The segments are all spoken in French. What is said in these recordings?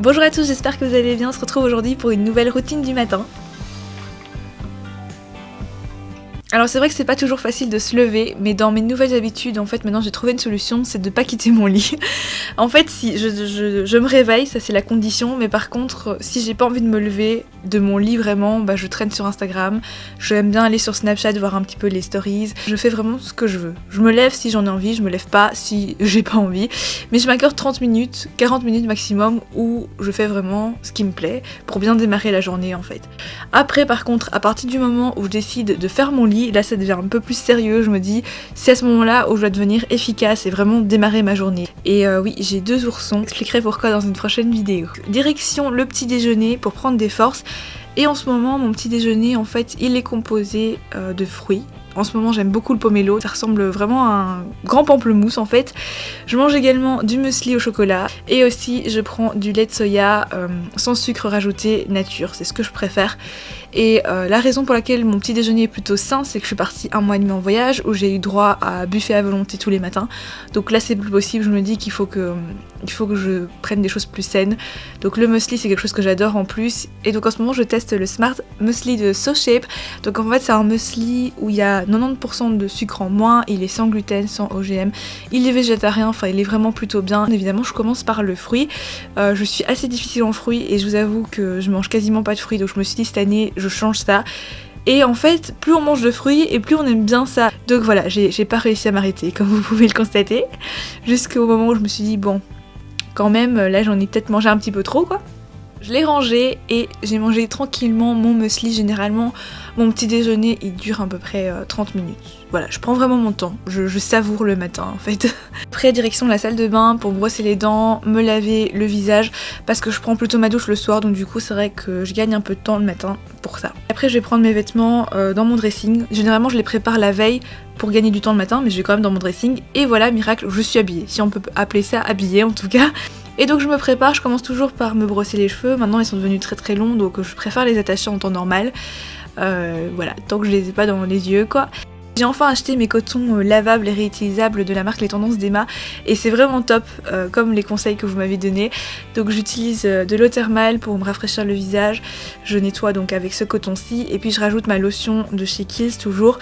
Bonjour à tous, j'espère que vous allez bien. On se retrouve aujourd'hui pour une nouvelle routine du matin. Alors c'est vrai que c'est pas toujours facile de se lever, mais dans mes nouvelles habitudes, en fait maintenant j'ai trouvé une solution, c'est de pas quitter mon lit. En fait si je me réveille, ça c'est la condition, mais par contre si j'ai pas envie de me lever de mon lit vraiment, je traîne sur Instagram, j'aime bien aller sur Snapchat voir un petit peu les stories, je fais vraiment ce que je veux. Je me lève si j'en ai envie, je me lève pas si j'ai pas envie, mais je m'accorde 30 minutes, 40 minutes maximum où je fais vraiment ce qui me plaît pour bien démarrer la journée en fait. Après par contre, à partir du moment où je décide de faire mon lit, là ça devient un peu plus sérieux, je me dis c'est à ce moment là où je dois devenir efficace et vraiment démarrer ma journée. Et oui, j'ai 2 oursons, j'expliquerai pourquoi dans une prochaine vidéo. Direction le petit déjeuner pour prendre des forces, et en ce moment mon petit déjeuner en fait il est composé de fruits. En ce moment j'aime beaucoup le pomelo, ça ressemble vraiment à un grand pamplemousse en fait. Je mange également du muesli au chocolat et aussi je prends du lait de soya sans sucre rajouté nature, c'est ce que je préfère. Et la raison pour laquelle mon petit déjeuner est plutôt sain, c'est que je suis partie 1 mois et demi en voyage où j'ai eu droit à buffet à volonté tous les matins. Donc là c'est plus possible, je me dis qu'il faut que je prenne des choses plus saines. Donc le muesli c'est quelque chose que j'adore en plus. Et donc en ce moment je teste le Smart Muesli de SoShape. Donc en fait c'est un muesli où il y a 90% de sucre en moins, il est sans gluten, sans OGM, il est végétarien, enfin il est vraiment plutôt bien. Évidemment je commence par le fruit, je suis assez difficile en fruits et je vous avoue que je mange quasiment pas de fruits, donc je me suis dit cette année je change ça. Et en fait, plus on mange de fruits et plus on aime bien ça. Donc voilà, j'ai pas réussi à m'arrêter, comme vous pouvez le constater. Jusqu'au moment où je me suis dit, bon, quand même, là j'en ai peut-être mangé un petit peu trop quoi. Je l'ai rangé et j'ai mangé tranquillement mon muesli. Généralement, mon petit déjeuner il dure à peu près 30 minutes. Voilà, je prends vraiment mon temps, je savoure le matin en fait. Après, direction la salle de bain pour brosser les dents, me laver le visage, parce que je prends plutôt ma douche le soir, donc du coup c'est vrai que je gagne un peu de temps le matin pour ça. Après je vais prendre mes vêtements dans mon dressing. Généralement je les prépare la veille pour gagner du temps le matin, mais je vais quand même dans mon dressing. Et voilà, miracle, je suis habillée, si on peut appeler ça habillée en tout cas. Et donc je me prépare, je commence toujours par me brosser les cheveux. Maintenant ils sont devenus très très longs, donc je préfère les attacher en temps normal. Voilà, tant que je les ai pas dans les yeux quoi. J'ai enfin acheté mes cotons lavables et réutilisables de la marque Les Tendances d'Emma et c'est vraiment top comme les conseils que vous m'avez donnés. Donc j'utilise de l'eau thermale pour me rafraîchir le visage, je nettoie donc avec ce coton-ci et puis je rajoute ma lotion de chez Kiehl's toujours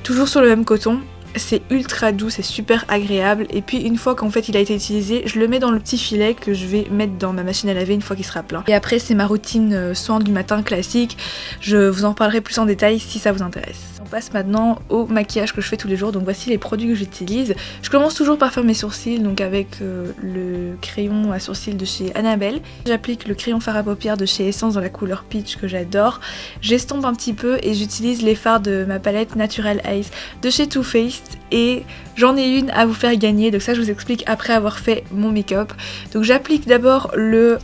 sur le même coton. C'est ultra doux, c'est super agréable et puis une fois qu'en fait il a été utilisé, je le mets dans le petit filet que je vais mettre dans ma machine à laver une fois qu'il sera plein. Et après c'est ma routine soin du matin classique, je vous en parlerai plus en détail si ça vous intéresse. On passe maintenant au maquillage que je fais tous les jours, donc voici les produits que j'utilise. Je commence toujours par faire mes sourcils, donc avec le crayon à sourcils de chez Annabelle. J'applique le crayon fard à paupières de chez Essence dans la couleur peach que j'adore. J'estompe un petit peu et j'utilise les fards de ma palette Natural Ice de chez Too Faced et j'en ai une à vous faire gagner, donc ça je vous explique après avoir fait mon make-up. Donc j'applique d'abord le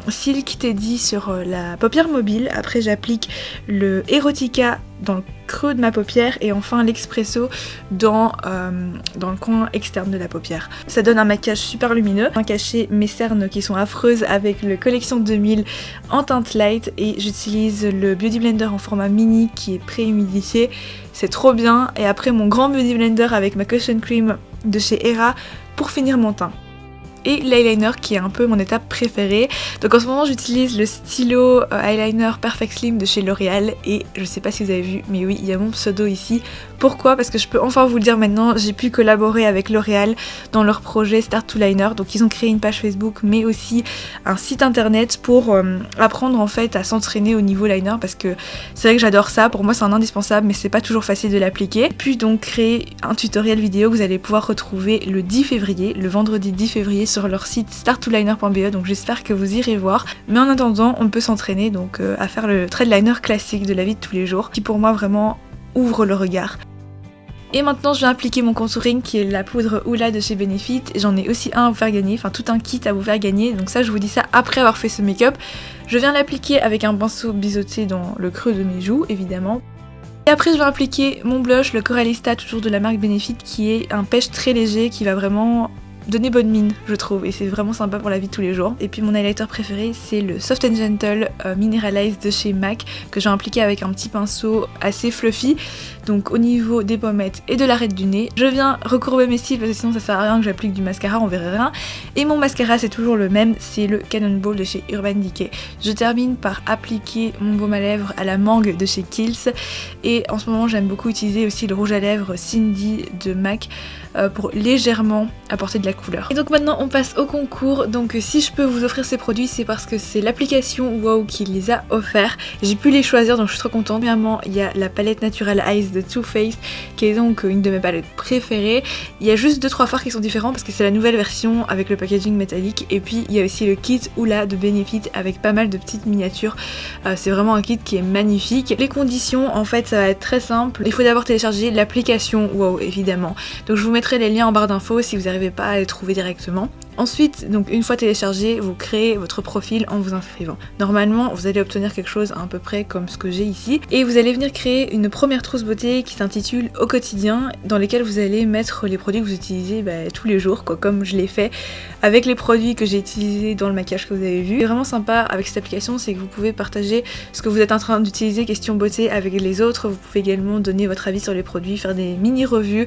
Silk Teddy sur la paupière mobile, après j'applique le Erotica dans le creux de ma paupière et enfin l'expresso dans le coin externe de la paupière. Ça donne un maquillage super lumineux. Je viens cacher mes cernes qui sont affreuses avec le Collection 2000 en teinte light et j'utilise le Beauty Blender en format mini qui est pré-humidifié. C'est trop bien. Et après mon grand Beauty Blender avec ma Cushion Cream de chez Hera pour finir mon teint. Et l'eyeliner qui est un peu mon étape préférée. Donc en ce moment j'utilise le stylo eyeliner Perfect Slim de chez L'Oréal et je sais pas si vous avez vu mais oui il y a mon pseudo ici. Pourquoi ? Parce que je peux enfin vous le dire maintenant, j'ai pu collaborer avec L'Oréal dans leur projet Start to Liner. Donc ils ont créé une page Facebook mais aussi un site internet pour apprendre en fait à s'entraîner au niveau liner parce que c'est vrai que j'adore ça, pour moi c'est un indispensable mais c'est pas toujours facile de l'appliquer. Puis donc créer un tutoriel vidéo que vous allez pouvoir retrouver le 10 février, le vendredi 10 février sur leur site starttoliner.be, donc j'espère que vous irez voir. Mais en attendant on peut s'entraîner donc à faire le trait de liner classique de la vie de tous les jours qui pour moi vraiment ouvre le regard. Et maintenant je vais appliquer mon contouring qui est la poudre Hoola de chez Benefit. J'en ai aussi un à vous faire gagner, enfin tout un kit à vous faire gagner, donc ça je vous dis ça après avoir fait ce make-up. Je viens l'appliquer avec un pinceau biseauté dans le creux de mes joues évidemment. Et après je vais appliquer mon blush, le Coralista toujours de la marque Benefit qui est un pêche très léger qui va vraiment donner bonne mine, je trouve, et c'est vraiment sympa pour la vie de tous les jours. Et puis mon highlighter préféré, c'est le Soft & Gentle Mineralize de chez MAC, que j'ai appliqué avec un petit pinceau assez fluffy, donc au niveau des pommettes et de l'arête du nez. Je viens recourber mes cils parce que sinon ça sert à rien que j'applique du mascara, on verrait rien. Et mon mascara c'est toujours le même, c'est le Cannonball de chez Urban Decay. Je termine par appliquer mon baume à lèvres à la mangue de chez Kiehl's, et en ce moment j'aime beaucoup utiliser aussi le rouge à lèvres Cindy de MAC pour légèrement apporter de la couleur. Et donc maintenant on passe au concours. Donc si je peux vous offrir ces produits, c'est parce que c'est l'application WOW qui les a offerts. J'ai pu les choisir, donc je suis trop contente. Premièrement, il y a la palette Natural Eyes de Too Faced, qui est donc une de mes palettes préférées. Il y a juste 2-3 fards qui sont différents parce que c'est la nouvelle version avec le packaging métallique. Et puis il y a aussi le kit Hoola de Benefit avec pas mal de petites miniatures. C'est vraiment un kit qui est magnifique. Les conditions, en fait, ça va être très simple. Il faut d'abord télécharger l'application WOW, évidemment. Donc je vous mettrai les liens en barre d'infos si vous n'arrivez pas à les trouver directement. Ensuite, donc une fois téléchargé, vous créez votre profil en vous inscrivant. Normalement, vous allez obtenir quelque chose à peu près comme ce que j'ai ici. Et vous allez venir créer une première trousse beauté qui s'intitule Au quotidien, dans lesquelles vous allez mettre les produits que vous utilisez tous les jours, quoi, comme je l'ai fait avec les produits que j'ai utilisés dans le maquillage que vous avez vu. Ce qui est vraiment sympa avec cette application, c'est que vous pouvez partager ce que vous êtes en train d'utiliser, question beauté, avec les autres. Vous pouvez également donner votre avis sur les produits, faire des mini-revues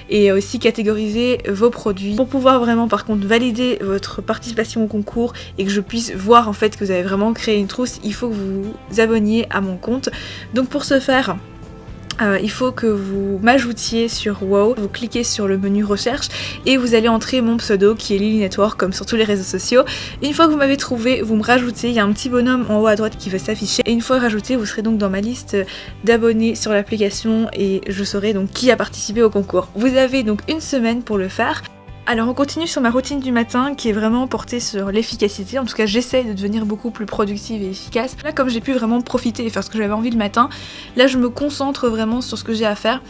et aussi catégoriser vos produits. Pour pouvoir vraiment par contre valider votre participation au concours et que je puisse voir en fait que vous avez vraiment créé une trousse, il faut que vous vous abonniez à mon compte. Donc pour ce faire, il faut que vous m'ajoutiez sur WOW, vous cliquez sur le menu recherche et vous allez entrer mon pseudo qui est Lily Network comme sur tous les réseaux sociaux. Une fois que vous m'avez trouvé, vous me rajoutez, il y a un petit bonhomme en haut à droite qui va s'afficher et une fois rajouté, vous serez donc dans ma liste d'abonnés sur l'application et je saurai donc qui a participé au concours. Vous avez donc une semaine pour le faire. Alors on continue sur ma routine du matin qui est vraiment portée sur l'efficacité. En tout cas j'essaie de devenir beaucoup plus productive et efficace. Là comme j'ai pu vraiment profiter et faire ce que j'avais envie le matin, là je me concentre vraiment sur ce que j'ai à faire.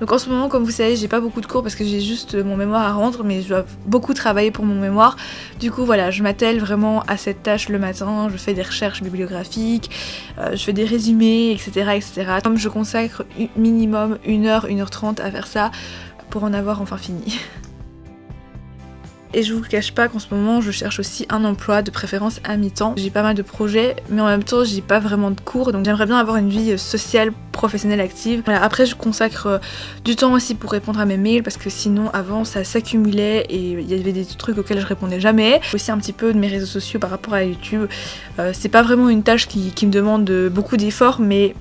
Donc en ce moment comme vous savez j'ai pas beaucoup de cours parce que j'ai juste mon mémoire à rendre, mais je dois beaucoup travailler pour mon mémoire. Du coup voilà, je m'attelle vraiment à cette tâche le matin, je fais des recherches bibliographiques, je fais des résumés, etc. Comme je consacre minimum 1h, 1h30 à faire ça pour en avoir enfin fini. Et je vous cache pas qu'en ce moment je cherche aussi un emploi, de préférence à mi-temps. J'ai pas mal de projets mais en même temps j'ai pas vraiment de cours, donc j'aimerais bien avoir une vie sociale, professionnelle active. Voilà, après je consacre du temps aussi pour répondre à mes mails parce que sinon avant ça s'accumulait et il y avait des trucs auxquels je répondais jamais. Aussi un petit peu de mes réseaux sociaux par rapport à YouTube. C'est pas vraiment une tâche qui me demande beaucoup d'efforts, mais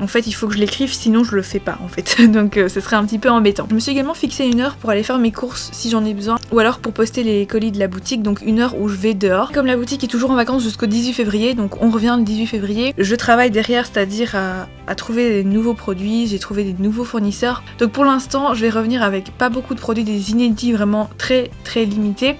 en fait il faut que je l'écrive sinon je le fais pas en fait, donc ce serait un petit peu embêtant. Je me suis également fixé une heure pour aller faire mes courses si j'en ai besoin, ou alors pour poster les colis de la boutique, donc une heure où je vais dehors. Comme la boutique est toujours en vacances jusqu'au 18 février, donc on revient le 18 février, je travaille derrière, c'est-à-dire à trouver des nouveaux produits, j'ai trouvé des nouveaux fournisseurs. Donc pour l'instant je vais revenir avec pas beaucoup de produits, des inédits vraiment très limités.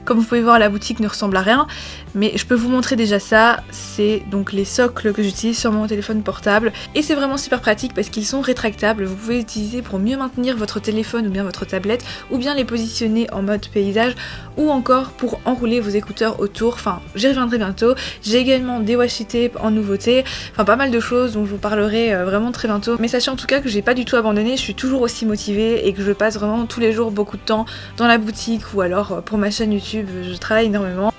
Comme vous pouvez voir, la boutique ne ressemble à rien, mais je peux vous montrer déjà ça. C'est donc les socles que j'utilise sur mon téléphone portable et c'est vraiment super pratique parce qu'ils sont rétractables. Vous pouvez les utiliser pour mieux maintenir votre téléphone ou bien votre tablette, ou bien les positionner en mode paysage, ou encore pour enrouler vos écouteurs autour. Enfin, j'y reviendrai bientôt. J'ai également des washi tape en nouveauté, enfin pas mal de choses dont je vous parlerai vraiment très bientôt. Mais sachez en tout cas que j'ai pas du tout abandonné, je suis toujours aussi motivée et que je passe vraiment tous les jours beaucoup de temps dans la boutique ou alors pour ma chaîne YouTube. Je travaille énormément.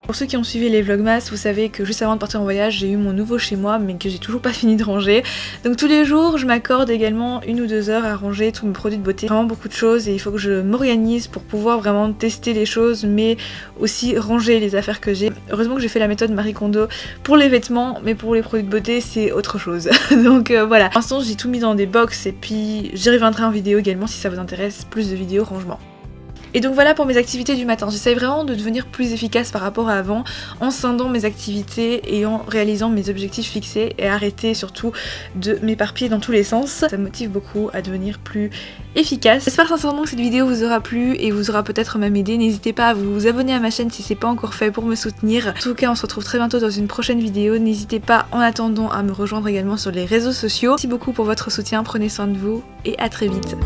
Pour ceux qui ont suivi les vlogmas, vous savez que juste avant de partir en voyage, j'ai eu mon nouveau chez moi mais que j'ai toujours pas fini de ranger. Donc tous les jours, je m'accorde également 1 ou 2 heures à ranger tous mes produits de beauté. Vraiment beaucoup de choses et il faut que je m'organise pour pouvoir vraiment tester les choses mais aussi ranger les affaires que j'ai. Heureusement que j'ai fait la méthode Marie Kondo pour les vêtements, mais pour les produits de beauté c'est autre chose. Donc voilà. Pour l'instant j'ai tout mis dans des box et puis j'y reviendrai en vidéo également si ça vous intéresse, plus de vidéos rangement. Et donc voilà pour mes activités du matin. J'essaie vraiment de devenir plus efficace par rapport à avant en scindant mes activités et en réalisant mes objectifs fixés et arrêter surtout de m'éparpiller dans tous les sens. Ça me motive beaucoup à devenir plus efficace. J'espère sincèrement que cette vidéo vous aura plu et vous aura peut-être même aidé. N'hésitez pas à vous abonner à ma chaîne si c'est pas encore fait pour me soutenir. En tout cas on se retrouve très bientôt dans une prochaine vidéo. N'hésitez pas en attendant à me rejoindre également sur les réseaux sociaux. Merci beaucoup pour votre soutien, prenez soin de vous et à très vite.